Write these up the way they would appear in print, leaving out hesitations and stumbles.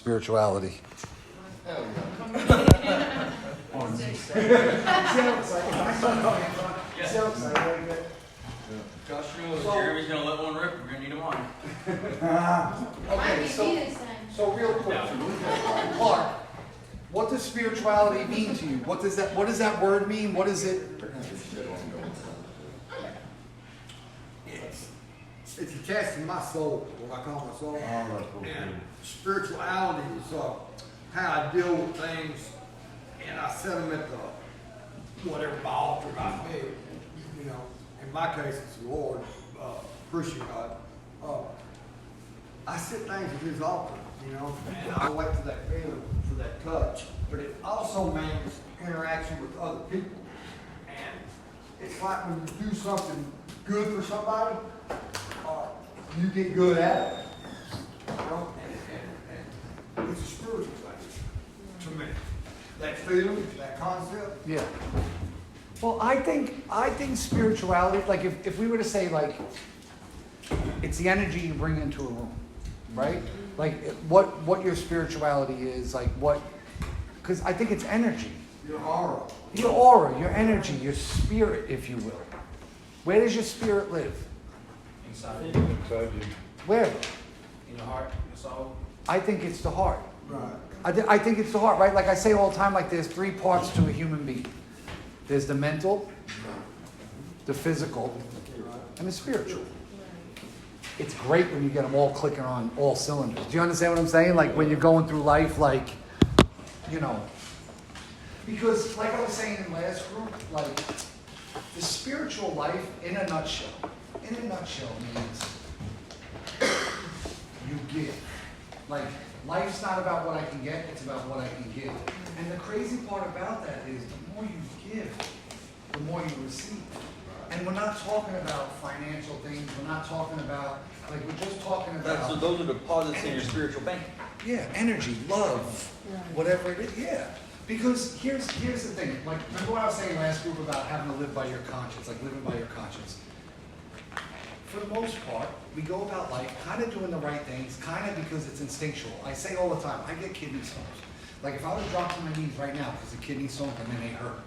Spirituality. Joshua, Jeremy's gonna let one rip. We're gonna need him on. Okay, so real quick, Clark, what does spirituality mean to you? What does that word mean? What is it? It's attached to my soul, what I call my soul. And spirituality is how I deal with things, and I set them at the whatever my altar might be. You know, in my case, it's the Lord, Christian God. I set things at His altar, you know, and I wait for that feeling, for that touch. But it also means interaction with other people, and it's like when you do something good for somebody. You get good at it, you know, and it's a spiritual thing to me. That feeling, that concept. Yeah. Well, I think spirituality, like if we were to say like, it's the energy you bring into a room, right? Like what your spirituality is, like what, because I think it's energy. Your aura. Your aura, your energy, your spirit, if you will. Where does your spirit live? Inside. Where? In your heart, your soul. I think it's the heart. Right. I think it's the heart, right? Like I say all the time, like there's three parts to a human being. There's the mental, the physical, and the spiritual. It's great when you get them all clicking on all cylinders. Do you understand what I'm saying? Like when you're going through life, like, you know. Because like I was saying in last group, like the spiritual life in a nutshell means you give. Like, life's not about what I can get, it's about what I can give. And the crazy part about that is the more you give, the more you receive. And we're not talking about financial things, we're not talking about, like, we're just talking about... So those are deposits in your spiritual bank. Yeah, energy, love, whatever it is, yeah. Because here's the thing, like, remember what I was saying last group about having to live by your conscience, like living by your conscience. For the most part, we go about life kind of doing the right things, kind of because it's instinctual. I say all the time, I get kidney stones. Like if I was dropped to my knees right now because the kidney stones and then they hurt,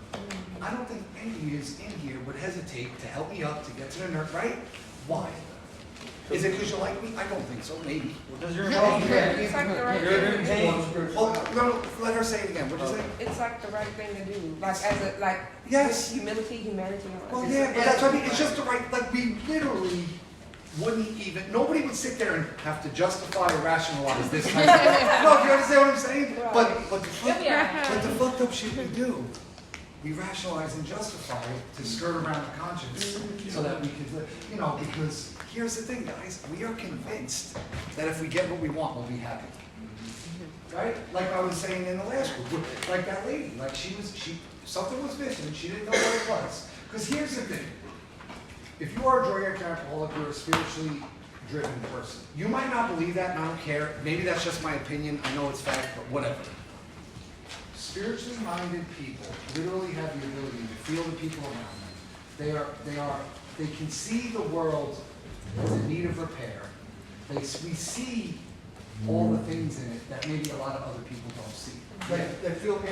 I don't think any of you in here would hesitate to help me up to get to the nerve, right? Why? Is it because you like me? I don't think so, maybe. Because you're Yeah, in yeah, It's like the right You're thing in to pain. do. Oh, no, let her say it again. What'd you say? It's like the right thing to do. Like as a Yes. humility, humanity. Well, yeah, but that's what I mean. It's just the right, like we literally wouldn't even, nobody would sit there and have to justify or rationalize this kind of thing. No, do you understand what I'm saying? But the fucked up shit we do, we rationalize and justify it to skirt around the conscience so that we can live. You know, because here's the thing, guys, we are convinced that if we get what we want, we'll be happy. Right? Like I was saying in the last group, like that lady, like something was missing, she didn't know what it was. Because here's the thing. If you are a drug alcoholic, you're a spiritually driven person. You might not believe that, and I don't care. Maybe that's just my opinion. I know it's fact, but whatever. Spiritually minded people literally have the ability to feel the people around them. They can see the world as in need of repair. We see all the things in it that maybe a lot of other people don't see. They feel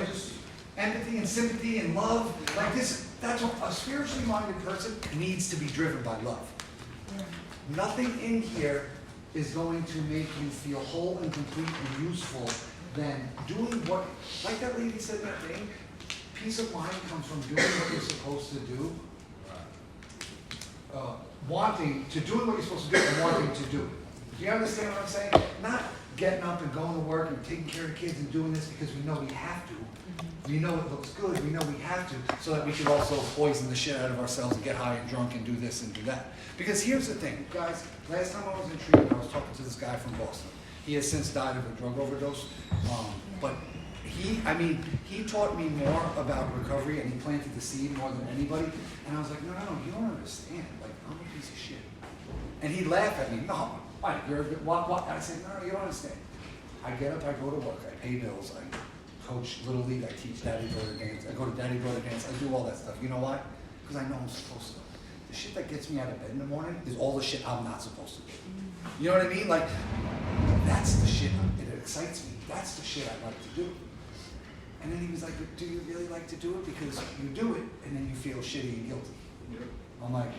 empathy and sympathy and love. Like this, that's what a spiritually minded person needs to be driven by love. Nothing in here is going to make you feel whole and complete and useful than doing what, like that lady said that thing, peace of mind comes from doing what you're supposed to do, doing what you're supposed to do and wanting to do it. Do you understand what I'm saying? Not getting up and going to work and taking care of kids and doing this because we know we have to. We know it looks good, we know we have to, so that we can also poison the shit out of ourselves and get high and drunk and do this and do that. Because here's the thing, guys, last time I was in treatment, I was talking to this guy from Boston. He has since died of a drug overdose, but he taught me more about recovery and he planted the seed more than anybody. And I was like, no, you don't understand. Like, I'm a piece of shit. And he'd laugh at me. No, Mike, you're a good, what? I said, no, you don't understand. I get up, I go to work, I pay bills, I coach Little League, I teach daddy-daughter dance, I go to daddy-daughter dance, I do all that stuff. You know why? Because I know I'm supposed to. The shit that gets me out of bed in the morning is all the shit I'm not supposed to do. You know what I mean? Like, that's the shit excites me. That's the shit I like to do. And then he was like, but do you really like to do it? Because you do it, and then you feel shitty and guilty. I'm like,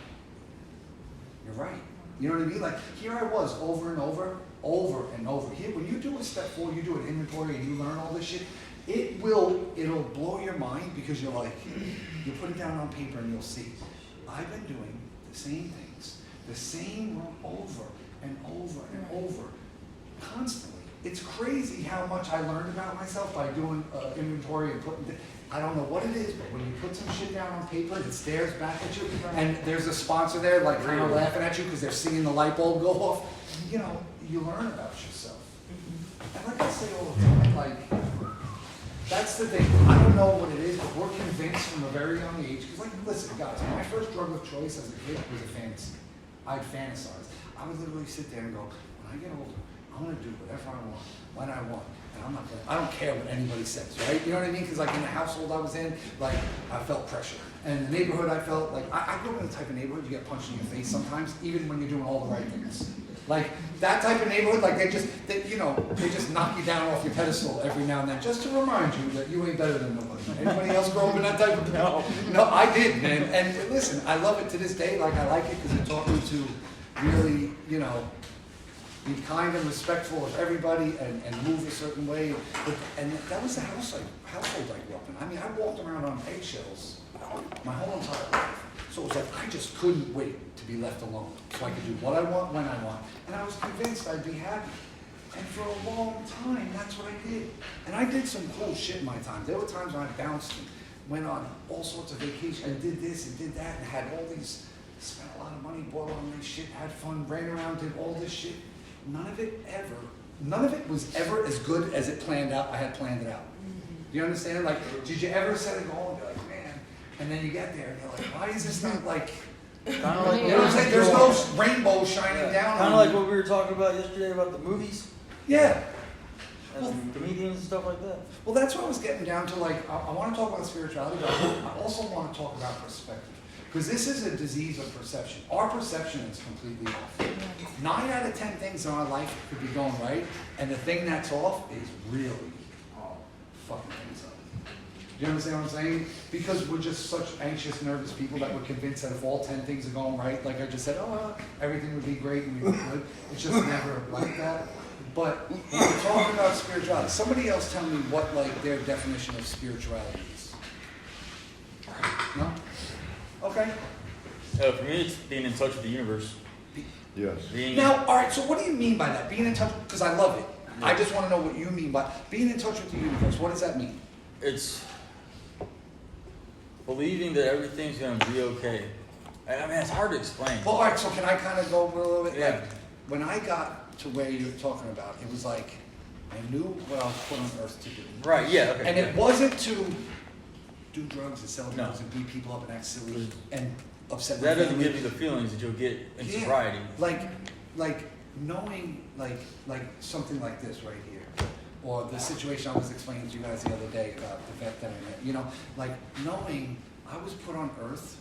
you're right. You know what I mean? Like, here I was over and over. Here, when you do a step 4, you do an inventory and you learn all this shit, it'll blow your mind because you're like, you put it down on paper and you'll see. I've been doing the same things, the same over and over and over, constantly. It's crazy how much I learned about myself by doing inventory and putting, I don't know what it is, but when you put some shit down on paper, it stares back at you, and there's a sponsor there like kind of laughing at you because they're seeing the light bulb go off. You know, you learn about yourself. And like I say all the time, like, that's the thing. I don't know what it is, but we're convinced from a very young age, because like, listen, guys, my first drug of choice as a kid was a fantasy. I'd fantasize. I would literally sit there and go, when I get older, I'm gonna do whatever I want, when I want, and I'm not gonna, I don't care what anybody says, right? You know what I mean? Because like in the household I was in, like I felt pressure. And in the neighborhood I felt like, I grew up in the type of neighborhood you get punched in your face sometimes, even when you're doing all the right things. Like that type of neighborhood, like they just knock you down off your pedestal every now and then, just to remind you that you ain't better than nobody. Anybody else grow up in that type of no, I did, man. And listen, I love it to this day. Like I like it because it taught me to really, you know, be kind and respectful of everybody and move a certain way. And that was the household I grew up in. I mean, I walked around on eggshells my whole entire life. So it was like, I just couldn't wait to be left alone. So I could do what I want, when I want. And I was convinced I'd be happy. And for a long time, that's what I did. And I did some cool shit in my time. There were times when I bounced and went on all sorts of vacations and did this and did that and had all these, spent a lot of money, bought all this shit, had fun, ran around, did all this shit. None of it was ever as good as it planned out. I had planned it out. Do you understand? Like, did you ever set a goal and be like, man, and then you get there and you're like, why is this not like, Kind of like, you know what I'm saying? There's no rainbow shining down kind on of like you. what we were talking about yesterday about the movies Yeah. and comedians and stuff like that. Well, that's what I was getting down to. Like, I want to talk about spirituality, but I also want to talk about perspective. Because this is a disease of perception. Our perception is completely off. 9 out of 10 things in our life could be going right, and the thing that's off is really fucking things up. Do you understand what I'm saying? Because we're just such anxious, nervous people that we're convinced that if all 10 things are going right, like I just said, everything would be great and we'd be good. It's just never like that. But when we're talking about spirituality, somebody else tell me what like their definition of spirituality is. No? Okay. For me, it's being in touch with the universe. Yes. Now, all right, so what do you mean by that? Being in touch, because I love it. Yeah. I just want to know what you mean by being in touch with the universe. What does that mean? It's believing that everything's going to be okay. I mean, it's hard to explain. Well, all right, so can I kind of go a little bit? Yeah. Like, when I got to where you're talking about, it was like, I knew what I was put on earth to do. Right, yeah, okay. And yeah. it wasn't to do drugs and sell No. drugs and beat people up and act silly and upset That my doesn't family. give you the feelings that you'll get in Yeah. sobriety. Like knowing like something like this right here, or the situation I was explaining to you guys the other day about the vet that I met. You know, like knowing I was put on earth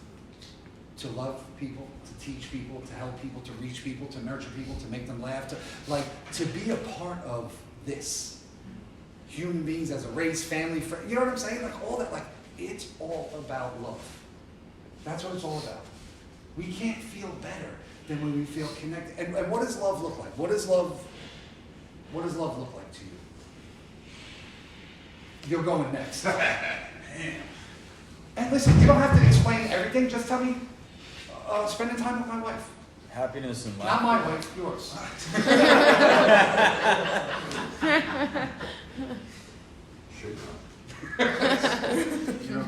to love people, to teach people, to help people, to reach people, to nurture people, to make them laugh, to be a part of this. Human beings as a race, family, friend, you know what I'm saying? Like all that, like it's all about love. That's what it's all about. We can't feel better than when we feel connected. And what does love look like? What does love look like to you? You're going next. Man. And listen, you don't have to explain everything. Just tell me, spending time with my wife. Happiness and Not life. my wife, yours.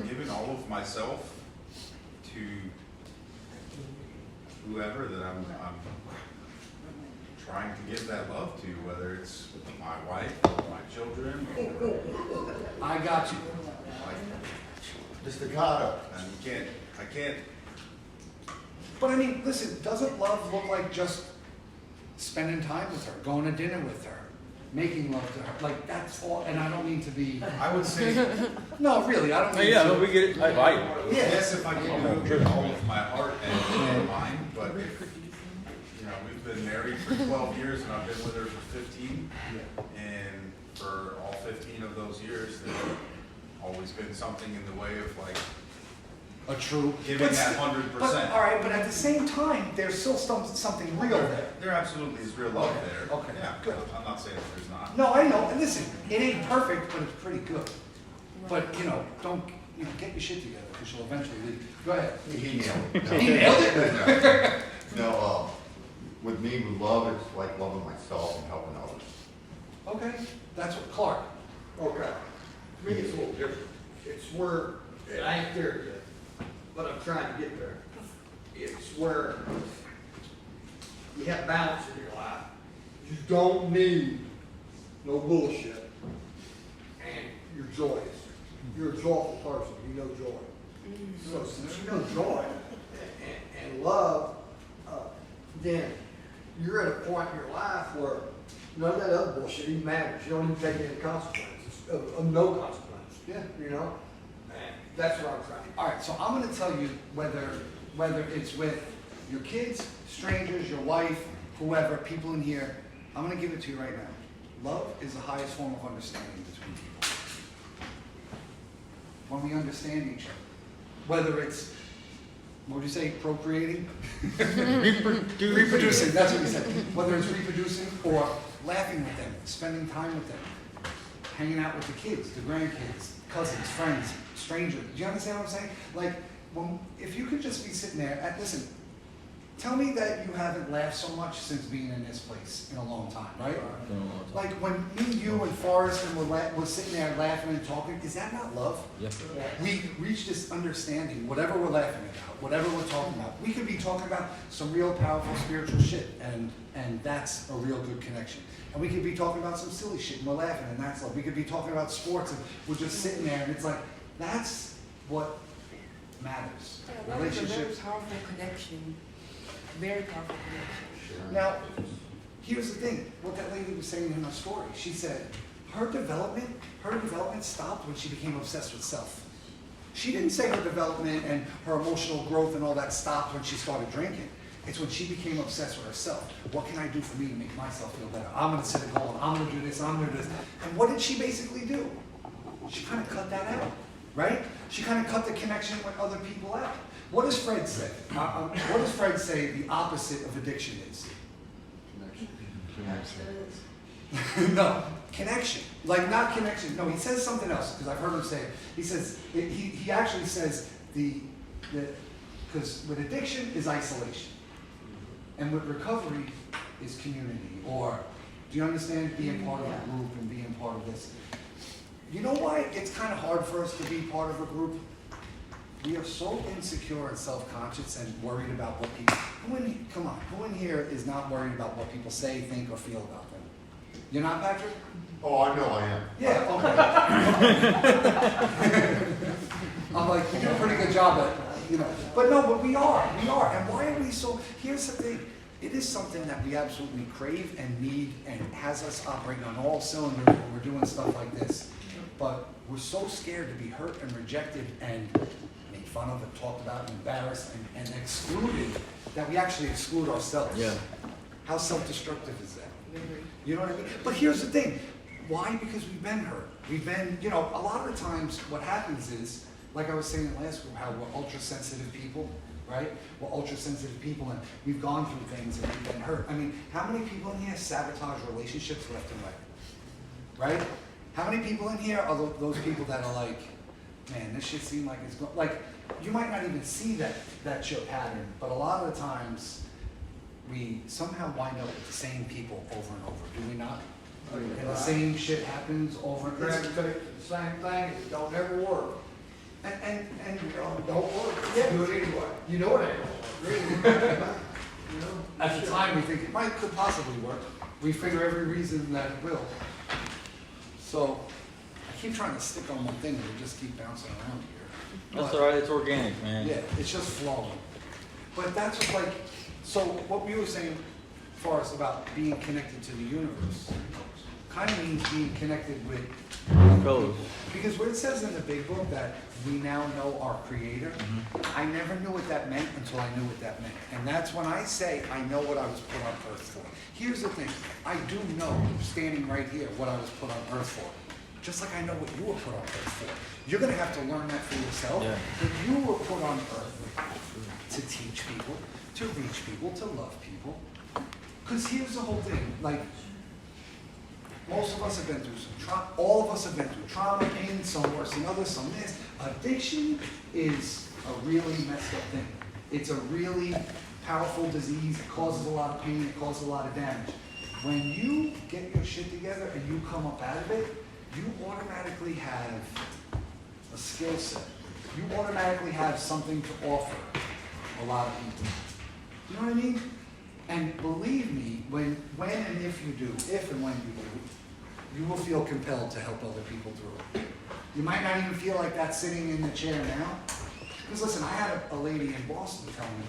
Giving all of myself to whoever that I'm trying to give that love to, whether it's my wife, my children, I got you. the staccato. And I can't. But I mean, listen, doesn't love look like just spending time with her, going to dinner with her, making love to her? Like that's all, and I don't mean to be, I would say no, really, I don't Oh, mean yeah, to. no, we get it. I value it. Yeah. yes, if I can do it with all of my heart and mind, but we've been married for 12 years and I've been with her for 15, and for all 15 of those years, there's always been something in the way of like A true. giving but that st- 100%. But, all right, but at the same time, there's still something real there. There absolutely is real love Okay, there. okay, Yeah, good. I'm not saying that there's not. No, I know, and listen, it ain't perfect, but it's pretty good. But, don't, get your shit together, because you'll eventually leave. Go ahead. He nailed it. He nailed it? No, with me, with love, it's like loving myself and helping others. Okay, that's what, Clark. Okay. To me, it's a little different. It's where, it ain't there yet, but I'm trying to get there. It's where you have balance in your life. You don't need no bullshit, and you're joyous. You're a joyful person, you know joy. So since you know joy and love, then you're at a point in your life where none of that other bullshit even matters. You don't even take any consequences, of no consequence. Yeah. And that's what I'm trying to. All right, so I'm gonna tell you whether it's with your kids, strangers, your wife, whoever, people in here, I'm gonna give it to you right now. Love is the highest form of understanding between people. When we understand each other, whether it's, what would you say, procreating? Reproducing, that's what you said. Whether it's reproducing or laughing with them, spending time with them, hanging out with the kids, the grandkids, cousins, friends, strangers. Do you understand what I'm saying? Like, if you could just be sitting there, listen, tell me that you haven't laughed so much since being in this place in a long time, right? Like when me, you, and Forrest and we're sitting there laughing and talking, is that not love? Yes. We reach this understanding, whatever we're laughing about, whatever we're talking about. We could be talking about some real powerful spiritual shit, and that's a real good connection. And we could be talking about some silly shit, and we're laughing, and that's love. We could be talking about sports, and we're just sitting there, and it's like, that's what matters. Yeah, that is a very Relationships. powerful connection. Very powerful connection. Now, here's the thing, what that lady was saying in her story, she said her development stopped when she became obsessed with self. She didn't say her development and her emotional growth and all that stopped when she started drinking. It's when she became obsessed with herself. What can I do for me to make myself feel better? I'm gonna set a goal, I'm gonna do this, I'm gonna do this. And what did she basically do? She kind of cut that out, right? She kind of cut the connection with other people out. What does Fred say? What does Fred say the opposite of addiction is? No, connection. Like not connection. No, he says something else because I've heard him say it. He says, he actually says because with addiction is isolation. And with recovery is community. Or, do you understand? Being part of a group and being part of this. You know why it's kind of hard for us to be part of a group? We are so insecure and self-conscious and worried about what people, who in here is not worried about what people say, think, or feel about them? You're not, Patrick? Oh, I know I am. Yeah, okay. I'm like, you do a pretty good job at, but no, but we are. And why are we so, here's the thing, it is something that we absolutely crave and need and has us operating on all cylinders when we're doing stuff like this. But we're so scared to be hurt and rejected and made fun of and talked about and embarrassed and excluded that we actually exclude ourselves. Yeah. How self-destructive is that? You know what I mean? But here's the thing. Why? Because we've been hurt. We've been, a lot of the times what happens is, like I was saying last week, how we're ultra-sensitive people, right? We're ultra-sensitive people and we've gone through things and we've been hurt. I mean, how many people in here sabotage relationships left and right? Right? How many people in here are those people that are like, man, this shit seems like it's going, like, you might not even see that shit pattern, but a lot of the times we somehow wind up with the same people over and over, do we not? And the same shit happens over and over. Gravitate to the same thing, it don't ever work. And Don't work, Yeah. do it anyway. You know it ain't gonna work. at the time we think it could possibly work. We figure every reason that it will. So I keep trying to stick on one thing and we just keep bouncing around here. That's But- alright, it's organic, man. Yeah, it's just flowing. But that's what, like, so what we were saying, Forrest, about being connected to the universe, kind of means being connected with, Fellas. because what it says in the big book that we now know our creator, I never knew what that meant until I knew what that meant. And that's when I say I know what I was put on earth for. Here's the thing, I do know, standing right here, what I was put on earth for. Just like I know what you were put on earth for. You're gonna have to learn that for yourself. Yeah. But you were put on earth to teach people, to reach people, to love people. Because here's the whole thing, like, most of us have been through some trauma, all of us have been through trauma, pain, some worse than others, some this. Addiction is a really messed up thing. It's a really powerful disease, it causes a lot of pain, it causes a lot of damage. When you get your shit together and you come up out of it, you automatically have a skill set. You automatically have something to offer a lot of people. You know what I mean? And believe me, when and if you do, if and when you do, you will feel compelled to help other people through it. You might not even feel like that sitting in the chair now. Because listen, I had a lady in Boston tell me,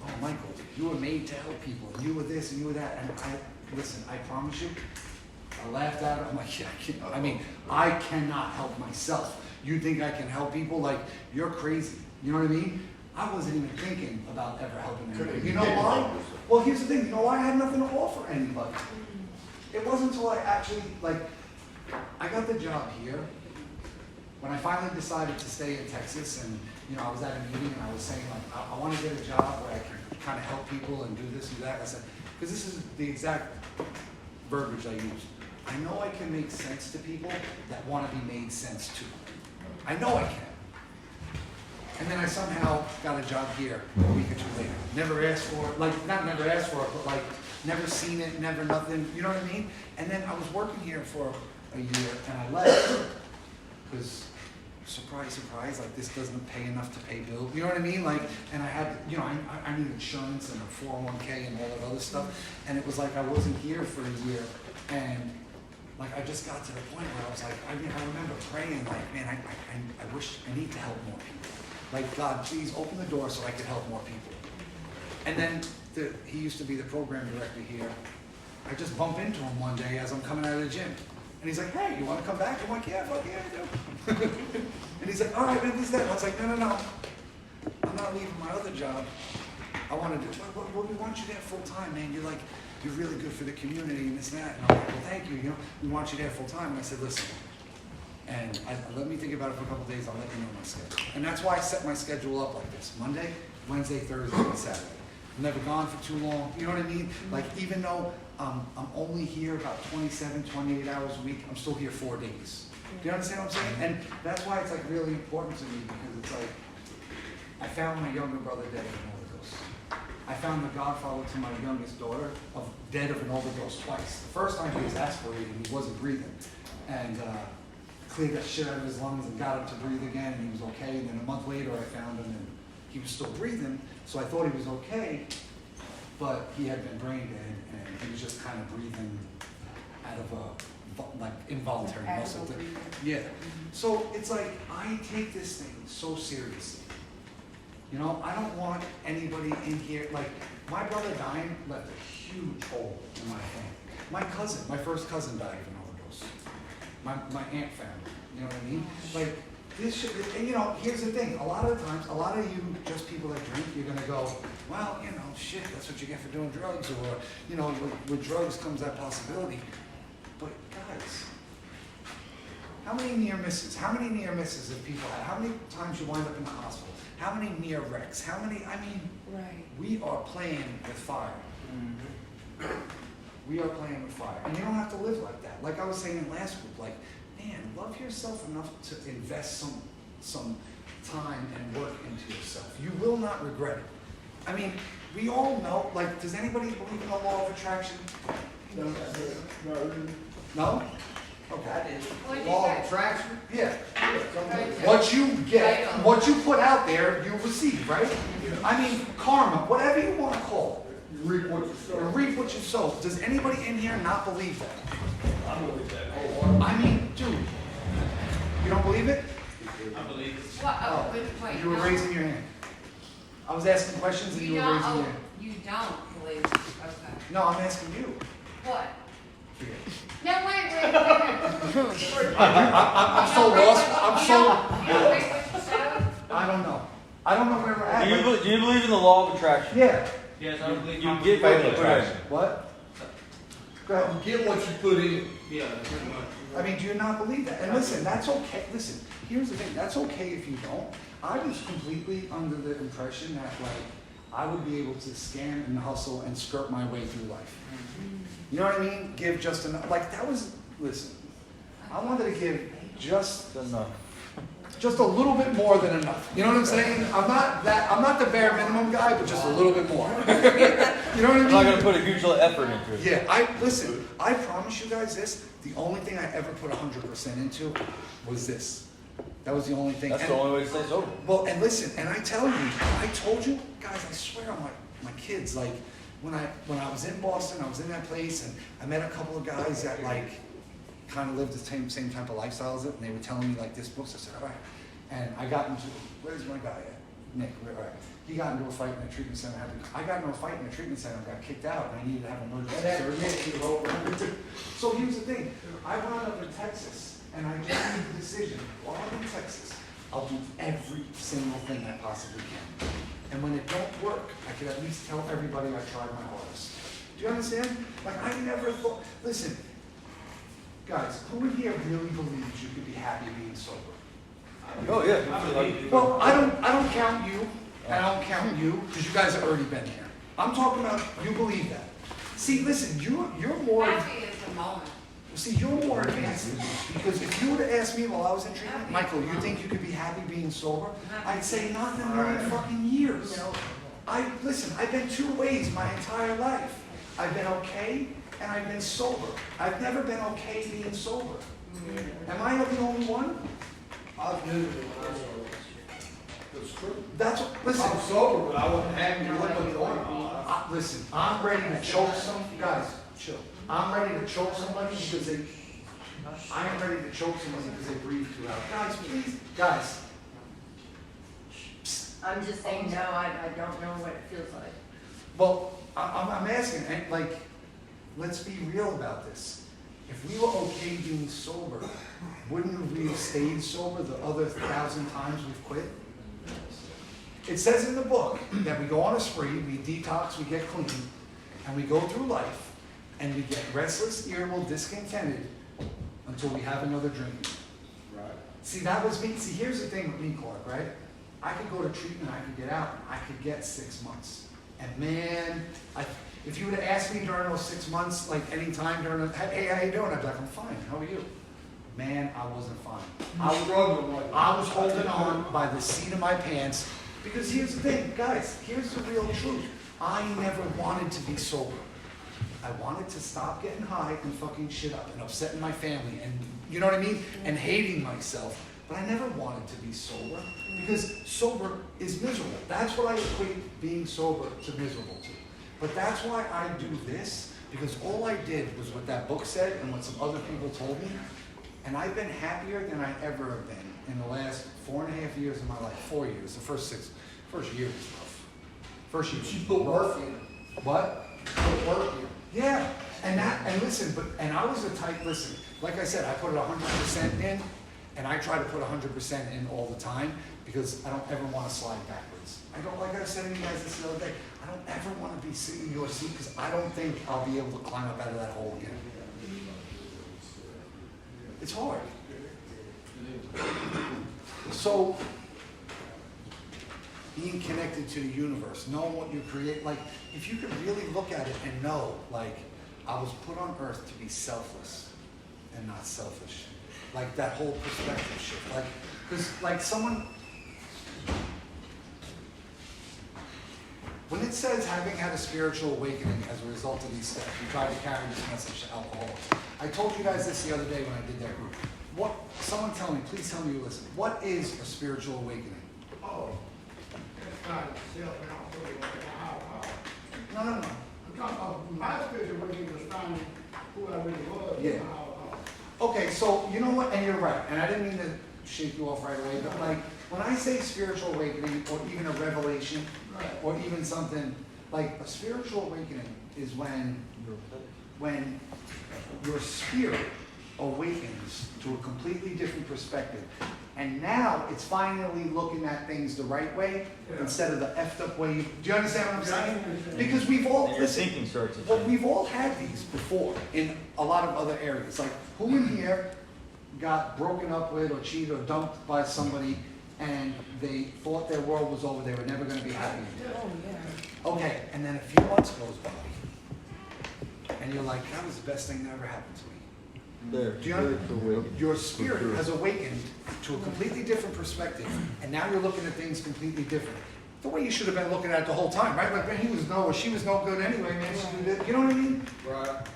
oh, Michael, you were made to help people, and you were this and you were that. And listen, I promise you, I laughed at her. I'm like, yeah, I cannot help myself. You think I can help people? Like, you're crazy. You know what I mean? I wasn't even thinking about ever helping anybody. You know why? Well, here's the thing. You know why? I had nothing to offer anybody. It wasn't until I actually, like, I got the job here. When I finally decided to stay in Texas, and, you know, I was at a meeting and I was saying, like, I want to get a job where I can kind of help people and do this and do that. I said, because this is the exact verbiage I used. I know I can make sense to people that want to be made sense to. I know I can. And then I somehow got a job here a week or two later. Never asked for it, like, not never asked for it, but like, never seen it, never nothing, you know what I mean? And then I was working here for a year and I left because, surprise, surprise, like this doesn't pay enough to pay bills, you know what I mean? Like, and I had, you know, I need insurance and a 401k and all that other stuff. And it was like I wasn't here for a year, and like I just got to the point where I was like, I remember praying, like, man, I wish, I need to help more people. Like, God, please open the door so I could help more people. And then he used to be the program director here. I just bump into him one day as I'm coming out of the gym. And he's like, hey, you want to come back? I'm like, yeah, fuck yeah, I do. And he's like, all right, man, this, that. And I was like, no. I'm not leaving my other job. I want to do, well, we want you there full time, man. You're really good for the community and this and that. And I'm like, well, thank you. You know, we want you there full time. And I said, listen. And let me think about it for a couple of days. I'll let you know my schedule. And that's why I set my schedule up like this: Monday, Wednesday, Thursday, and Saturday. I'm never gone for too long. You know what I mean? Like, even though I'm only here about 27, 28 hours a week, I'm still here 4 days. Do you understand what I'm saying? And that's why it's like really important to me, because it's like, I found my younger brother dead of an overdose. I found the godfather to my youngest daughter dead of an overdose twice. The first time he was aspirating, he wasn't breathing. And cleared that shit out of his lungs and got him to breathe again, and he was okay. And then a month later, I found him, and he was still breathing, so I thought he was okay, but he had been brain dead, and he was just kind of breathing out of a, like, involuntary muscle thing. Yeah. So it's like, I take this thing so seriously. You know, I don't want anybody in here, like, my brother dying left a huge hole in my family. My cousin, my first cousin died of an overdose. My aunt family, you know what I mean? Like, this shit, and you know, here's the thing, a lot of times, a lot of you, just people that drink, you're gonna go, well, you know, shit, that's what you get for doing drugs, or, you know, with drugs comes that possibility. But guys, how many near misses? How many near misses have people had? How many times you wind up in the hospital? How many near wrecks? How many, I mean, Right. we are playing with fire. We are playing with fire. And you don't have to live like that. Like I was saying in last week, like, man, love yourself enough to invest some time and work into yourself. You will not regret it. I mean, we all know, like, does anybody believe in the law of attraction? No? Okay. Law of attraction? Yeah. What you get, what you put out there, you receive, right? I mean, karma, whatever you want to call it. You reap what you sow. You reap what you sow. Does anybody in here not believe that? I believe that. I mean, dude, you don't believe it? I believe it. Well, Oh, wait, you were no. raising your hand. I was asking questions and you were raising your hand. You don't believe it, okay. No, I'm asking you. What? Here. No, wait. I'm so lost, I'm so, You don't wait what you said? I don't know. I don't know where we're at. Do you believe in the law of attraction? Yeah, Yes, I believe. You get what you put in. what? Go ahead. You get what you put in. Yeah, pretty much. I mean, do you not believe that? And listen, that's okay. Listen, here's the thing. That's okay if you don't. I was completely under the impression that, like, I would be able to scam and hustle and skirt my way through life. You know what I mean? Give just enough. Like, that was, listen, I wanted to give just Enough. just a little bit more than enough. You know what I'm saying? I'm not the bare minimum guy, but just a little bit more. You know what I mean? I'm not gonna put a huge effort into it. Yeah, listen, I promise you guys this, the only thing I ever put 100% into was this. That was the only thing. That's And- the only way to stay sober. Well, and listen, and I tell you, I told you, guys, I swear on my kids, like, when I was in Boston, I was in that place, and I met a couple of guys that, like, kind of lived the same type of lifestyle as it, and they were telling me, like, this book, so I said, all right. And I got into, where's my guy at? Nick, all right. He got into a fight in a treatment center. I got into a fight in a treatment center and got kicked out, and I needed to have emergency surgery. So here's the thing, I wound up in Texas, and I just made the decision, while I'm in Texas, I'll do every single thing I possibly can. And when it don't work, I can at least tell everybody I tried my hardest. Do you understand? Like, I never thought, listen, guys, who in here really believes you could be happy being sober? Oh yeah. Well, I don't count you, and I don't count you, because you guys have already been there. I'm talking about, you believe that. See, listen, you're more, Happy is the moment. see, you're more advanced than me, because if you were to ask me while I was in treatment, Michael, you think you could be happy being sober? I'd say not in a million fucking years. Listen, I've been two ways my entire life. I've been okay, and I've been sober. I've never been okay being sober. Am I the only one? I was new to it. It's true. That's what, listen. I'm sober, but I wasn't happy with what's going on. Listen, I'm ready to choke some, guys, chill. I'm ready to choke somebody because I am ready to choke somebody because they breathe too loud. Guys, please, guys. I'm just saying, no, I don't know what it feels like. Well, I'm asking, and, like, let's be real about this. If we were okay being sober, wouldn't we have stayed sober the other 1,000 times we've quit? It says in the book that we go on a spree, we detox, we get clean, and we go through life, and we get restless, irritable, discontented, until we have another drink. Right. See, that was me. See, here's the thing with me, Clark, right? I could go to treatment, I could get out, and I could get 6 months. And man, if you would have asked me during those 6 months, like any time during the, hey, how you doing? I'd be like, I'm fine, how are you? Man, I wasn't fine. I was holding on by the seat of my pants, because here's the thing, guys, here's the real truth. I never wanted to be sober. I wanted to stop getting high and fucking shit up and upsetting my family and, you know what I mean? And hating myself. But I never wanted to be sober, because sober is miserable. That's what I equate being sober to miserable to. But that's why I do this, because all I did was what that book said and what some other people told me. And I've been happier than I ever have been in the last 4.5 years of my life. 4 years. The first year was rough. First year. You put work in. What? Put work in. Yeah. And listen, and I was the type, listen, like I said, I put it 100% in, and I try to put 100% in all the time, because I don't ever want to slide backwards. I don't, like I was saying to you guys this the other day, I don't ever want to be sitting in your seat, because I don't think I'll be able to climb up out of that hole again. It's hard. So, being connected to the universe, knowing what you create, like, if you could really look at it and know, like, I was put on earth to be selfless and not selfish. Like, that whole perspective shift. Like, because, like, someone, when it says having had a spiritual awakening as a result of these steps, we try to carry this message to alcoholics. I told you guys this the other day when I did that group. Someone tell me, please tell me you listen. What is a spiritual awakening? Oh, that's not itself, and also how. No. I'm talking about my spiritual awakening was finding who I really was. Yeah. And how. Okay, so you know what, and you're right, and I didn't mean to shake you off right away, but like, when I say spiritual awakening, or even a revelation, Right. or even something, like a spiritual awakening is when when your spirit awakens to a completely different perspective. And now it's finally looking at things the right way instead of the effed up way. Do you understand what I'm saying? Because we've all, And your listen, thinking starts to well, change. we've all had these before in a lot of other areas. Like, who in here got broken up with or cheated or dumped by somebody and they thought their world was over, they were never gonna be happy again? Oh, yeah. Okay, and then a few months goes by, and you're like, that was the best thing that ever happened to me. There. Do you know, your spirit has awakened to a completely different perspective, and now you're looking at things completely different. The way you should have been looking at it the whole time, right? Like, man, he was no, or she was no good anyway, man, she did this. You know what I mean? Right.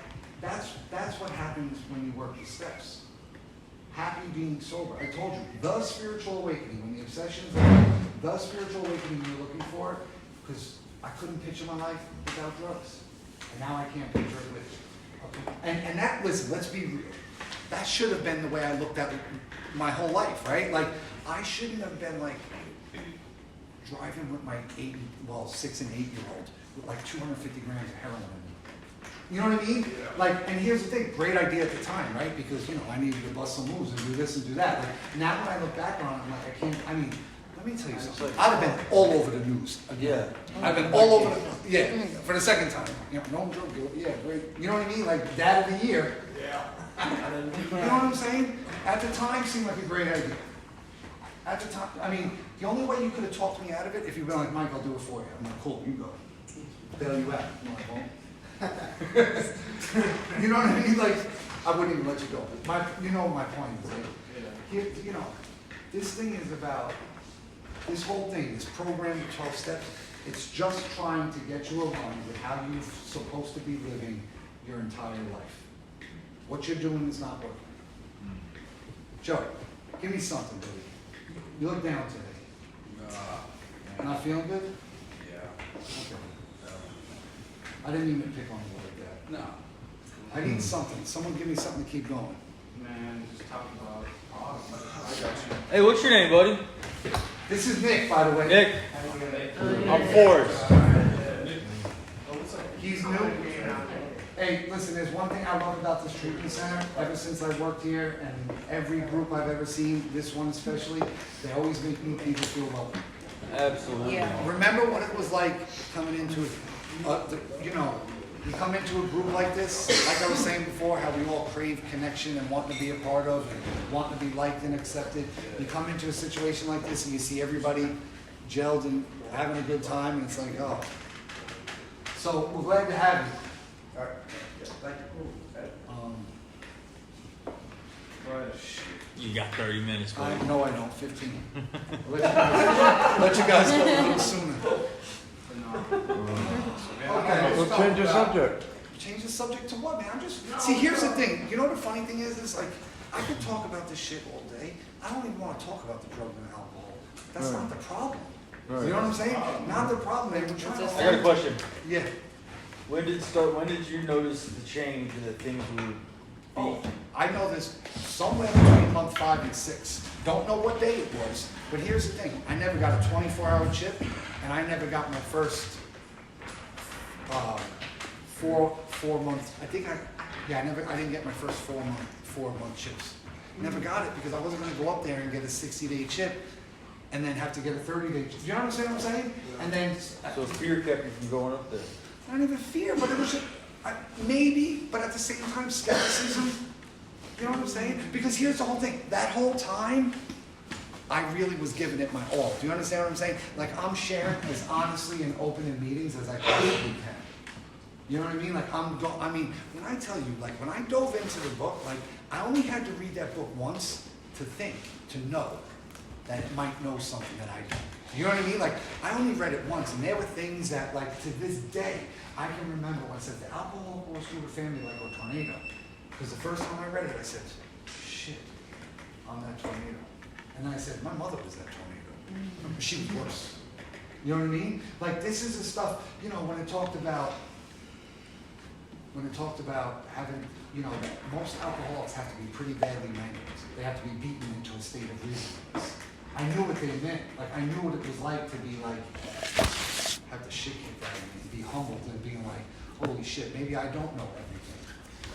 That's what happens when you work the steps. Happy being sober. I told you, the spiritual awakening, when the obsessions are the spiritual awakening you're looking for, because I couldn't picture my life without drugs. And now I can't picture it with it. Okay? And that, listen, let's be real. That should have been the way I looked at my whole life, right? Like, I shouldn't have been like driving with my 6 and 8-year-old with like 250 grams of heroin in me. You know what I mean? Like, and here's the thing, great idea at the time, right? Because, you know, I needed to bust some moves and do this and do that. Like, now when I look back on it, I'm like, I can't, I mean, let me tell you something. I'd have been all over the news again. Yeah. I've been all over the, yeah, for the second time. You know, no drug dealer, yeah, great. You know what I mean? Like, dad of the year. Yeah. You know what I'm saying? At the time, seemed like a great idea. At the time, I mean, the only way you could have talked me out of it, if you'd been like, Mike, I'll do it for you. I'm like, cool, you go. Bail you out. No, I won't. You know what I mean? Like, I wouldn't even let you go. You know my point is, like, here, you know, this thing is about, this whole thing, this program, the 12 steps, it's just trying to get you aligned with how you're supposed to be living your entire life. What you're doing is not working. Joey, give me something, baby. You look down today. Not feeling good? Yeah. Okay. I didn't even pick on you like that. No. I need something. Someone give me something to keep going. Man, just talk about I got you. Hey, what's your name, buddy? This is Nick, by the way. Nick. I'm Forrest. He's new. Hey, listen, there's one thing I love about this treatment center. Ever since I worked here, and every group I've ever seen, this one especially, they always make new people feel welcome. Absolutely. Yeah. Remember what it was like coming into, you know, you come into a group like this, like I was saying before, how we all crave connection and want to be a part of, and want to be liked and accepted. You come into a situation like this and you see everybody gelled and having a good time, and it's like, oh. So we're glad to have you. All right. Thank you. You got 30 minutes, buddy. No, I don't. 15. Let you guys go a little sooner. Okay. Let's change the subject. Change the subject to what, man? I'm just see. Here's the thing. You know what the funny thing is like I could talk about this shit all day. I don't even want to talk about the drug and alcohol. That's not the problem. You know what I'm saying? Not the problem. They were trying to. I got a question. Yeah. When did you notice the change in the things we Oh, I know this somewhere between month 5 and 6. Don't know what day it was, but here's the thing. I never got a 24-hour chip, and I never got my first 4 months. I didn't get my first 4 month chips. Never got it because I wasn't going to go up there and get a 60-day chip and then have to get a 30-day chip. Do you understand what I'm saying? And then So fear kept you from going up there. not even fear, but it was just, maybe, but at the same time, skepticism. You know what I'm saying? Because here's the whole thing. That whole time, I really was giving it my all. Do you understand what I'm saying? Like, I'm sharing as honestly and open in meetings as I possibly can. You know what I mean? Like, when I tell you, like, when I dove into the book, like, I only had to read that book once to think, to know that it might know something that I don't. You know what I mean? Like, I only read it once, and there were things that, like, to this day, I can remember when it said the alcohol goes through the family like a tornado. Because the first time I read it, I said, shit, I'm that tornado. And then I said, my mother was that tornado. She was worse. You know what I mean? Like, this is the stuff, you know, when it talked about having, you know, most alcoholics have to be pretty badly mangled. They have to be beaten into a state of reasonableness. I knew what they meant. Like, I knew what it was like to be like, have the shit kicked out of me, and be humbled and being like, holy shit, maybe I don't know everything.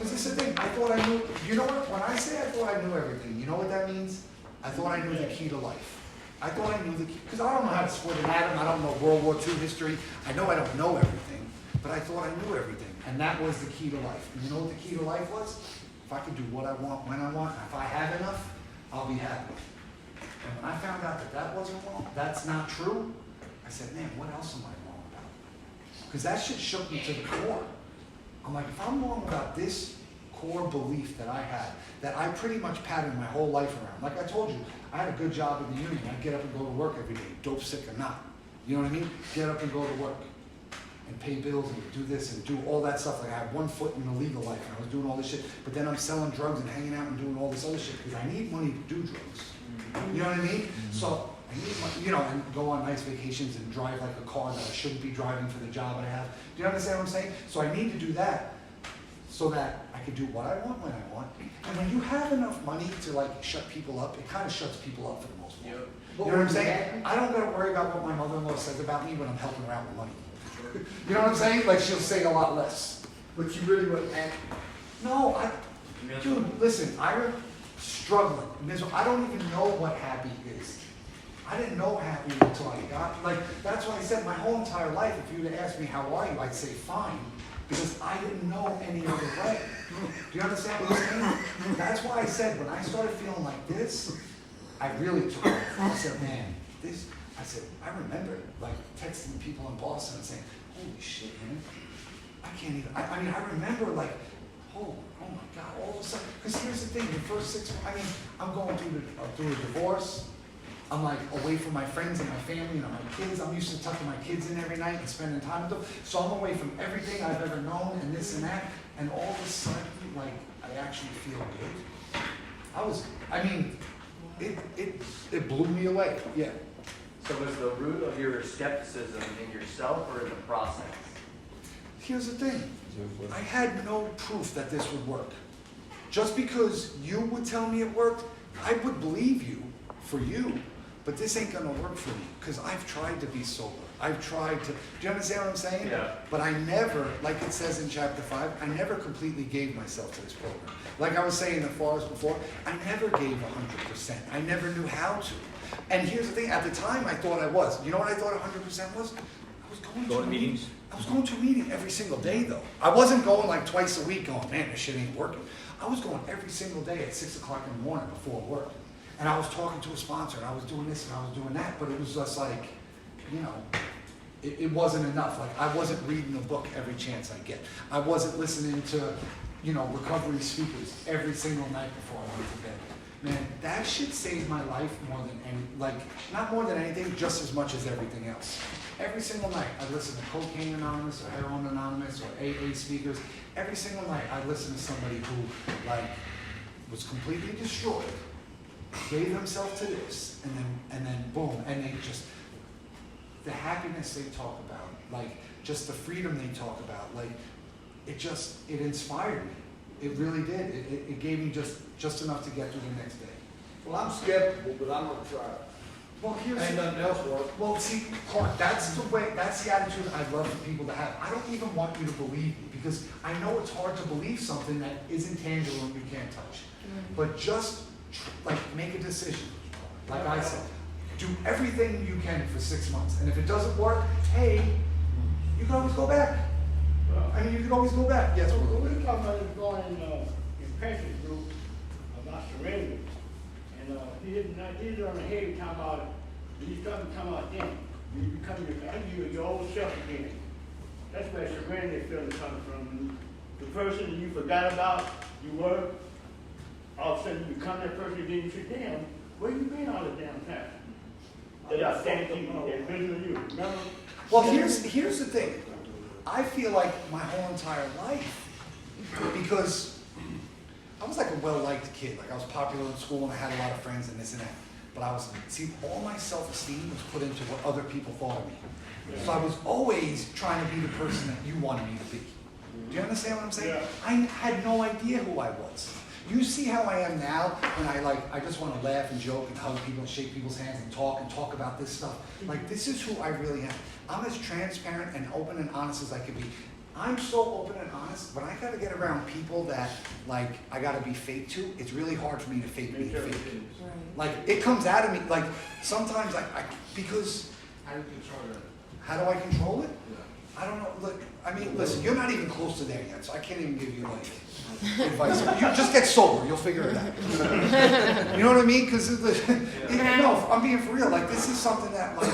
Because it's the thing, I thought I knew, you know what, when I say I thought I knew everything, you know what that means? I thought I knew the key to life. I thought I knew the key, because I don't know how to split an atom, I don't know World War II history, I know I don't know everything, but I thought I knew everything, and that was the key to life. And you know what the key to life was? If I could do what I want, when I want, if I have enough, I'll be happy. And when I found out that that wasn't wrong, that's not true, I said, man, what else am I wrong about? Because that shit shook me to the core. I'm like, if I'm wrong about this core belief that I had, that I pretty much patterned my whole life around. Like I told you, I had a good job in the union. I'd get up and go to work every day, dope sick or not. You know what I mean? Get up and go to work and pay bills and do this and do all that stuff. Like I had one foot in the legal life and I was doing all this shit, but then I'm selling drugs and hanging out and doing all this other shit because I need money to do drugs. You know what I mean? So I need money, you know, and go on nice vacations and drive like a car that I shouldn't be driving for the job I have. Do you understand what I'm saying? So I need to do that so that I can do what I want when I want. And when you have enough money to like shut people up, it kind of shuts people up for the most part. You know what I'm saying? I don't gotta worry about what my mother-in-law says about me when I'm helping her out with money. You know what I'm saying? Like she'll say a lot less. But you really wouldn't act. No, dude, listen, I'm struggling, miserable. I don't even know what happy is. I didn't know happy until I got, like, that's why I said my whole entire life, if you would have asked me how are you, I'd say fine, because I didn't know any other way. Do you understand what I'm saying? That's why I said when I started feeling like this, I really took off. I said, man, this, I said, I remember like texting people in Boston and saying, holy shit, man, I can't even, I mean, I remember like, oh my God, all of a sudden, because here's the thing, the first 6 months, I mean, I'm going through a divorce. I'm like away from my friends and my family and my kids. I'm used to tucking my kids in every night and spending time with them. So I'm away from everything I've ever known and this and that. And all of a sudden, like, I actually feel good. It blew me away, yeah. So was the root of your skepticism in yourself or in the process? Here's the thing. I had no proof that this would work. Just because you would tell me it worked, I would believe you for you. But this ain't gonna work for me, because I've tried to be sober. I've tried to, do you understand what I'm saying? Yeah. But I never, like it says in chapter 5, I never completely gave myself to this program. Like I was saying as far as before, I never gave 100%. I never knew how to. And here's the thing, at the time I thought I was. You know what I thought 100% was? I was going to meetings? I was going to a meeting every single day though. I wasn't going like twice a week going, man, this shit ain't working. I was going every single day at 6 o'clock in the morning before work. And I was talking to a sponsor, and I was doing this, and I was doing that, but it was just like, you know, it wasn't enough. Like, I wasn't reading a book every chance I get. I wasn't listening to, you know, recovery speakers every single night before I went to bed. Man, that shit saved my life more than any, like, not more than anything, just as much as everything else. Every single night, I listen to Cocaine Anonymous, or Heroin Anonymous, or AA speakers. Every single night, I listen to somebody who, like, was completely destroyed, gave themselves to this, and then boom, and they just, the happiness they talk about, like just the freedom they talk about, like it inspired me. It really did. It gave me just enough to get through the next day. Well, I'm skeptical, but I'm gonna try it. Well, here's Ain't nothing else work. Well, see, Clark, that's the attitude I'd love for people to have. I don't even want you to believe me, because I know it's hard to believe something that isn't tangible and you can't touch. But just like make a decision, like I said, do everything you can for 6 months, and if it doesn't work, hey, you can always go back. I mean, you can always go back. Yes. We were talking about going in Precious group about surrender, and he didn't on the head. He talking about he's talking about them. You become your old self again. That's where surrender feeling comes from. The person you forgot about, you were. All of a sudden you become that person, then you say, damn, where you been all the damn time? That I thank you, that visiting you, remember? Well, here's the thing. I feel like my whole entire life, because I was like a well-liked kid. Like I was popular in school and I had a lot of friends and this and that. But all my self-esteem was put into what other people thought of me. So I was always trying to be the person that you wanted me to be. Do you understand what I'm saying? Yeah. I had no idea who I was. You see how I am now when I just want to laugh and joke and hug people and shake people's hands and talk about this stuff. Like, this is who I really am. I'm as transparent and open and honest as I can be. I'm so open and honest, when I gotta get around people that, like, I gotta be fake to, it's really hard for me to fake being fake. Right. Like, it comes out of me, like, sometimes because, How do you control that? how do I control it? Yeah. I don't know, look, I mean, listen, you're not even close to there yet, so I can't even give you, like, advice. You just get sober, you'll figure it out. You know what I mean? Because, no, I'm being for real, like, this is something that, like,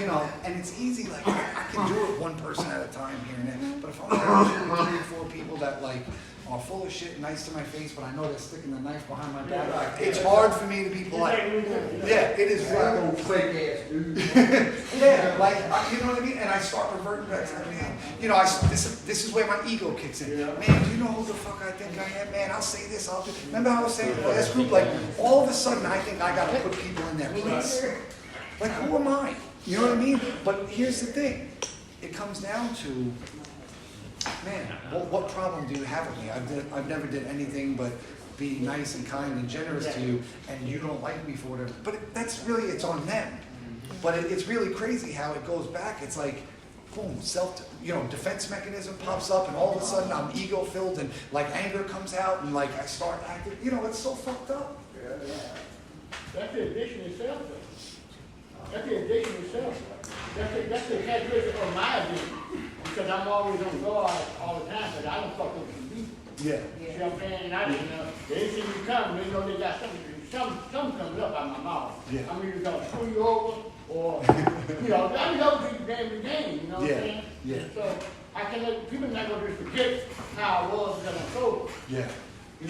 you know, and it's easy, like, I can do it one person at a time here and there, but if I'm around 2, 3, 4 people that, like, are full of shit, nice to my face, but I know they're sticking the knife behind my back, like, it's hard for me to be polite. Yeah, it is. That old fake ass dude. Yeah, like, you know what I mean? And I start reverting back to that, man. You know, this is where my ego kicks in. Man, do you know who the fuck I think I am? Man, I'll say this, I'll do. Remember how I was saying in the last group? Like, all of a sudden, I think I gotta put people in their place. Like, who am I? You know what I mean? But here's the thing. It comes down to, man, what problem do you have with me? I've never did anything but be nice and kind and generous to you, and you don't like me for whatever. But that's really, it's on them. But it's really crazy how it goes back. It's like, boom, defense mechanism pops up, and all of a sudden I'm ego-filled, and like anger comes out, and like I start acting. You know, it's so fucked up. That's the addiction itself, though. That's the addiction itself. That's the characteristic of my addiction. Because I'm always on guard all the time, but I don't fuck with some people. Yeah. You see what I'm saying? And I didn't know. They see me come, they know they got something comes up out my mouth. Yeah. I'm either gonna screw you over, or, you know, I know people game to game, you know what I'm saying? Yeah. So, I can let, people not gonna just forget how I was when I'm sober. Yeah. You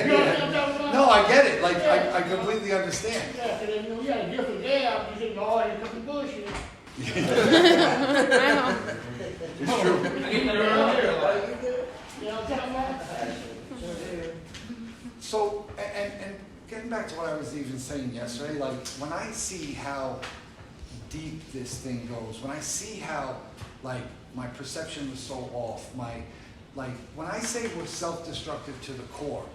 know what I'm talking about? No, I get it. Like, I completely understand. Yeah, so then, you know, you had a different day, I'm just saying, oh, you some bullshit. It's true. You know what I'm talking about? So, and getting back to what I was even saying yesterday, like, when I see how deep this thing goes, when I see how, like, my perception was so off, when I say we're self-destructive to the core,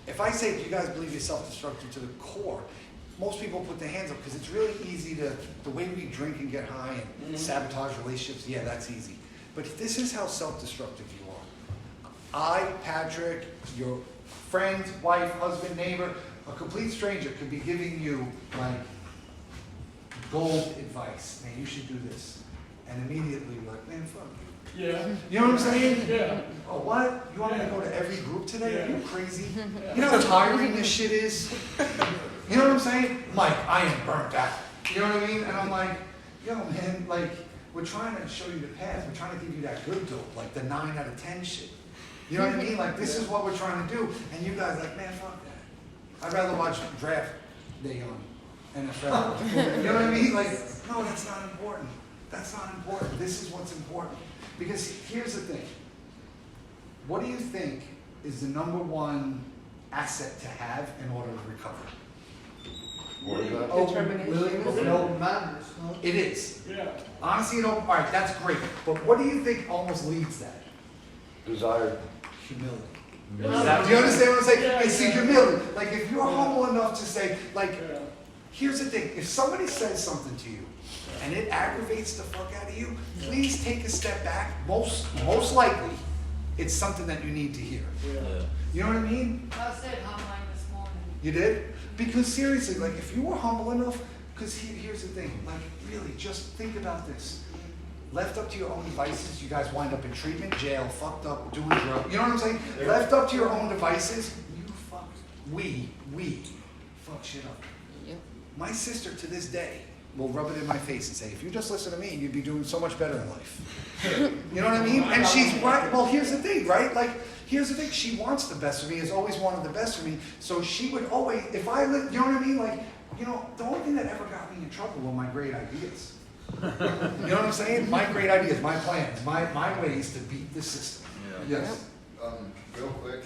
if I say, do you guys believe you're self-destructive to the core, most people put their hands up, because it's really easy to, the way we drink and get high and sabotage relationships, yeah, that's easy. But if this is how self-destructive you are, I, Patrick, your friend, wife, husband, neighbor, a complete stranger could be giving you, like, gold advice. Man, you should do this. And immediately you're like, man, fuck you. Yeah. You know what I'm saying? Yeah. Oh, what? You want me to go to every group today? Are you crazy? You know how tiring this shit is? You know what I'm saying? Mike, I am burnt out. You know what I mean? And I'm like, yo, man, like, we're trying to show you the path. We're trying to give you that good dope, like the 9 out of 10 shit. You know what I mean? Like, this is what we're trying to do. And you guys like, man, fuck that. I'd rather watch draft day on NFL. You know what I mean? Like, no, that's not important. That's not important. This is what's important. Because here's the thing. What do you think is the #1 asset to have in order to recover? What is that? Determination. No manners. It is. Yeah. Honestly, all right, that's great. But what do you think almost leads that? Desire. Humility. Do you understand what I'm saying? Yeah, It's the yeah. humility. Like, if you're humble enough to say, like, Yeah. here's the thing. If somebody says something to you and it aggravates the fuck out of you, please take a step back. Most likely, it's something that you need to hear. Yeah. You know what I mean? I said humbling this morning. You did? Because seriously, like, if you were humble enough, because here's the thing, like, really, just think about this. Left up to your own devices, you guys wind up in treatment, jail, fucked up, doing drugs. You know what I'm saying? Left up to your own devices, we fuck shit up. Yep. My sister, to this day, will rub it in my face and say, if you just listen to me, you'd be doing so much better in life. You know what I mean? And she's right. Well, here's the thing, right? Like, here's the thing. She wants the best for me, has always wanted the best for me. So she would always, if I, you know what I mean? Like, you know, the only thing that ever got me in trouble were my great ideas. You know what I'm saying? My great ideas, my plans, my ways to beat the system. Yeah. Yes. Real quick,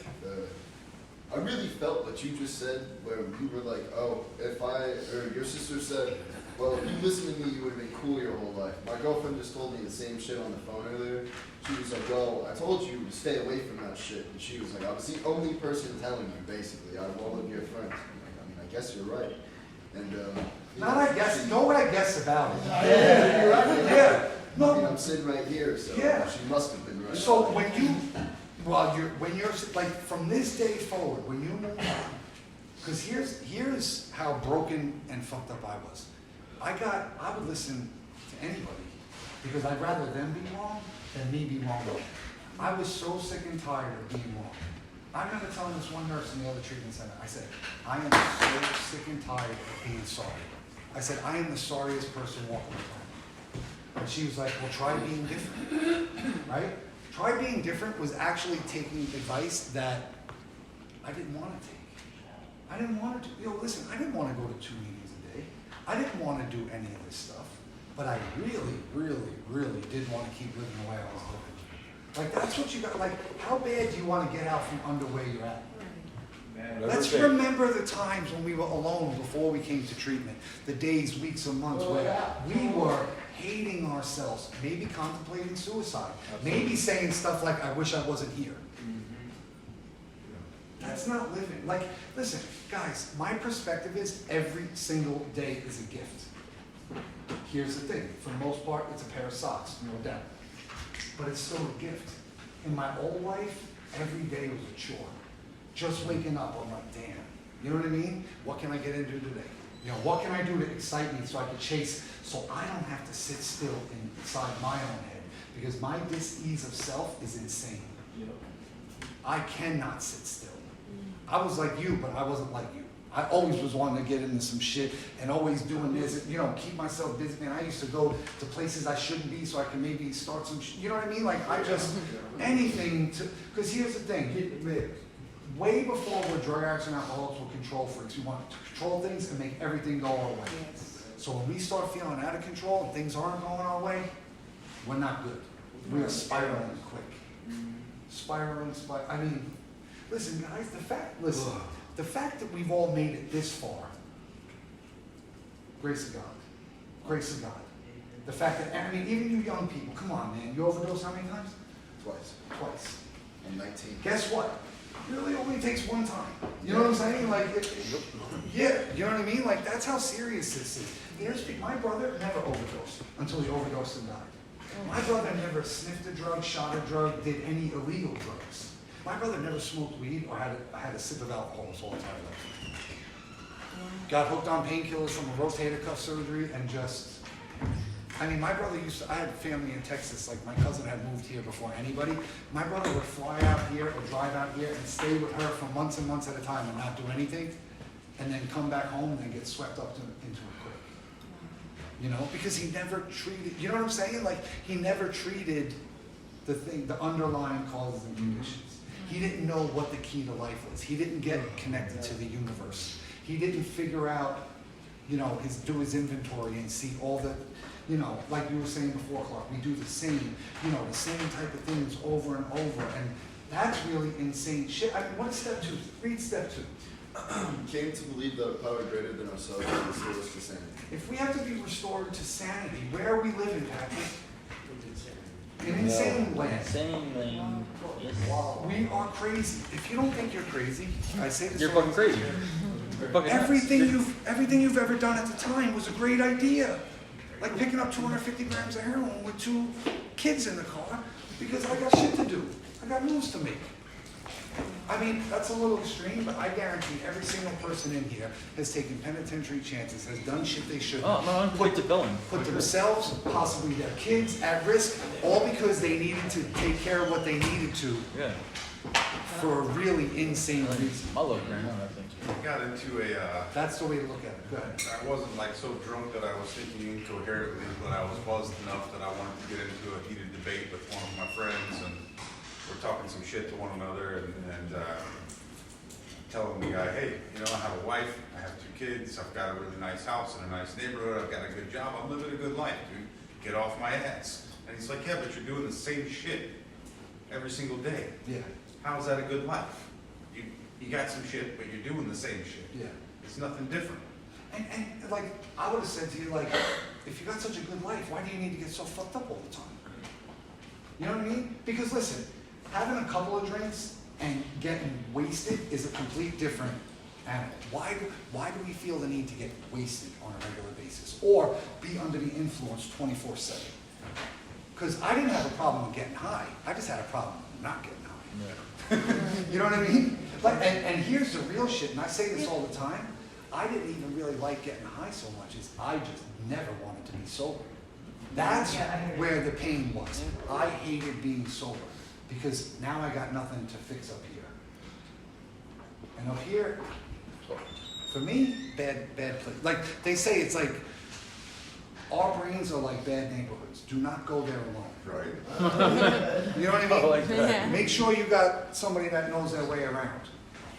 I really felt what you just said, where you were like, oh, or your sister said, well, if you listened to me, you would have been cool your whole life. My girlfriend just told me the same shit on the phone earlier. She was like, well, I told you to stay away from that shit. And she was like, I was the only person telling you, basically, out of all of your friends. I'm like, I mean, I guess you're right. And, Not I guess, know what I guess about it. Yeah. No. I mean, I'm sitting right here, so Yeah. she must have been right. So when you're like from this day forward, when you move on, because here's how broken and fucked up I was. I would listen to anybody because I'd rather them be wrong than me be wrong. I was so sick and tired of being wrong. I remember telling this one nurse in the other treatment center, I said, I am so sick and tired of being sorry. I said, I am the sorriest person walking the planet. And she was like, well, try being different, right? Try being different was actually taking advice that I didn't want to take. I didn't want to, listen, I didn't want to go to 2 meetings a day. I didn't want to do any of this stuff. But I really, really, really did want to keep living the way I was living. Like, that's what you got, like, how bad do you want to get out from under where you're at? Let's remember the times when we were alone before we came to treatment. The days, weeks, or months where we were hating ourselves, maybe contemplating suicide, maybe saying stuff like, I wish I wasn't here. That's not living. Like, listen, guys, my perspective is every single day is a gift. Here's the thing, for the most part, it's a pair of socks, no doubt. But it's still a gift. In my old life, every day was a chore. Just waking up, I'm like, damn. You know what I mean? What can I get into today? What can I do to excite me so I can chase, so I don't have to sit still inside my own head? Because my dis-ease of self is insane. I cannot sit still. I was like you, but I wasn't like you. I always was wanting to get into some shit and always doing this, keep myself busy. Man, I used to go to places I shouldn't be so I can maybe start some you know what I mean? Like, I just, anything to, because here's the thing, way before we're drug addicts and alcoholics, we're control freaks. We want to control things and make everything go our way. Yes. So when we start feeling out of control and things aren't going our way, we're not good. We are spiraling quick. Spiraling, I mean, listen, guys, the fact that we've all made it this far, grace of God. Grace of God. The fact that, I mean, even you young people, come on, man, you overdosed how many times? Twice. Twice. I'm 19. Guess what? It really only takes one time. You know what I'm saying? Like, yeah, you know what I mean? Like, that's how serious this is. My brother never overdosed until he overdosed and died. My brother never sniffed a drug, shot a drug, did any illegal drugs. My brother never smoked weed or had a sip of alcohol his whole entire life. Got hooked on painkillers from a rotator cuff surgery and just, I mean, my brother I had family in Texas, like my cousin had moved here before anybody. My brother would fly out here or drive out here and stay with her for months and months at a time and not do anything, and then come back home and then get swept up into a quick. Because he never treated, you know what I'm saying? Like, he never treated the underlying causes and conditions. He didn't know what the key to life was. He didn't get connected to the universe. He didn't figure out, do his inventory and see all the, like you were saying before, Clark, we do the same type of things over and over. And that's really insane shit. I mean, what's step 2? Read step 2. Came to believe that a power greater than ourselves will restore us to sanity. If we have to be restored to sanity, where are we living, Patrick? An insane land. Insane land. Yes. We are crazy. If you don't think you're crazy, I say this. You're fucking crazy. You're fucking everything you've ever done at the time was a great idea. Like picking up 250 grams of heroin with 2 kids in the car because I got shit to do. I got moves to make. I mean, that's a little extreme, but I guarantee every single person in here has taken penitentiary chances, has done shit they shouldn't. Oh, no, I'm quick to going. Put themselves, possibly their kids, at risk, all because they needed to take care of what they needed to for a really insane reason. I love Grandma, I think. I got into That's the way to look at it. Go ahead. I wasn't like so drunk that I was thinking incoherently, but I was buzzed enough that I wanted to get into a heated debate with one of my friends, and we're talking some shit to one another, and telling the guy, hey, I have a wife, I have 2 kids, I've got a really nice house in a nice neighborhood, I've got a good job, I'm living a good life, dude. Get off my ass. And he's like, yeah, but you're doing the same shit every single day. Yeah. How is that a good life? You got some shit, but you're doing the same shit. Yeah. It's nothing different. And like, I would have said to you, like, if you got such a good life, why do you need to get so fucked up all the time? You know what I mean? Because listen, having a couple of drinks and getting wasted is a complete different animal. Why do we feel the need to get wasted on a regular basis or be under the influence 24/7? Because I didn't have a problem with getting high. I just had a problem not getting high. You know what I mean? Like, and here's the real shit, and I say this all the time. I didn't even really like getting high so much as I just never wanted to be sober. That's where the pain was. I hated being sober because now I got nothing to fix up here. And up here, for me, bad place. Like they say, it's like our brains are like bad neighborhoods. Do not go there alone. Right. You know what I mean? I like that. Make sure you got somebody that knows their way around.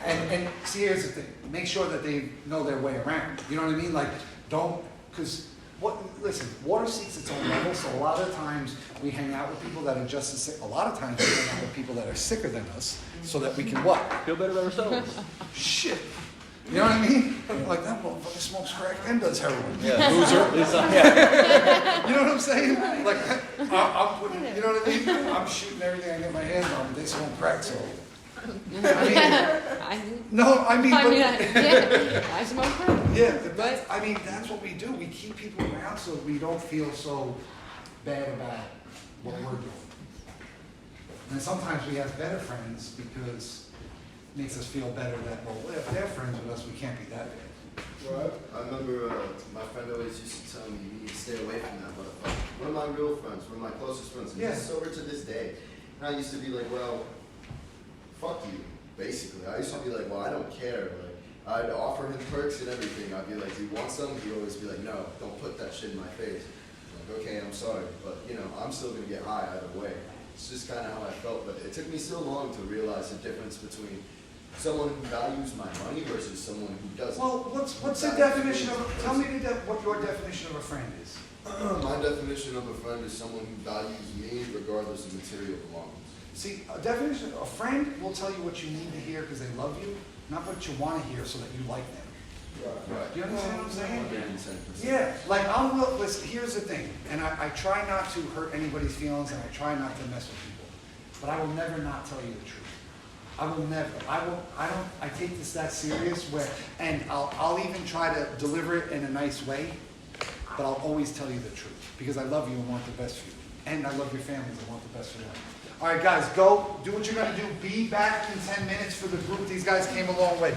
And see, here's the thing. Make sure that they know their way around. You know what I mean? Like, don't, because listen, water seeks its own level, so a lot of times we hang out with people that are just as sick. A lot of times we hang out with people that are sicker than us so that we can what? Feel better about ourselves. Shit. You know what I mean? Like, that motherfucker smokes crack and does heroin. Yeah, loser. Yeah. You know what I'm saying? Like, I'm putting, you know what I mean? I'm shooting everything I get my hands on, but they smoke crack, so. I smoke crack. Yeah, but I mean, that's what we do. We keep people around so we don't feel so bad about what we're doing. And sometimes we have better friends because it makes us feel better that, well, if they're friends with us, we can't be that bad. Right. I remember my friend always used to tell me, you need to stay away from that motherfucker. One of my real friends, one of my closest friends, and he's sober to this day. And I used to be like, well, fuck you, basically. I used to be like, well, I don't care. Like, I'd offer him perks and everything. I'd be like, do you want some? He'd always be like, no, don't put that shit in my face. I'm like, okay, I'm sorry, but you know, I'm still gonna get high either way. It's just kind of how I felt, but it took me so long to realize the difference between someone who values my money versus someone who doesn't. Well, what's the definition of, tell me what your definition of a friend is. My definition of a friend is someone who values me regardless of material belongings. See, a definition, a friend will tell you what you need to hear because they love you, not what you want to hear so that you like them. Right. Do you understand what I'm saying? Yeah. Yeah, like listen, here's the thing, and I try not to hurt anybody's feelings and I try not to mess with people, but I will never not tell you the truth. I will never, I take this that serious where, and I'll even try to deliver it in a nice way, but I'll always tell you the truth because I love you and want the best for you. And I love your families and want the best for them. All right, guys, go do what you're going to do. Be back in 10 minutes for the group. These guys came a long way.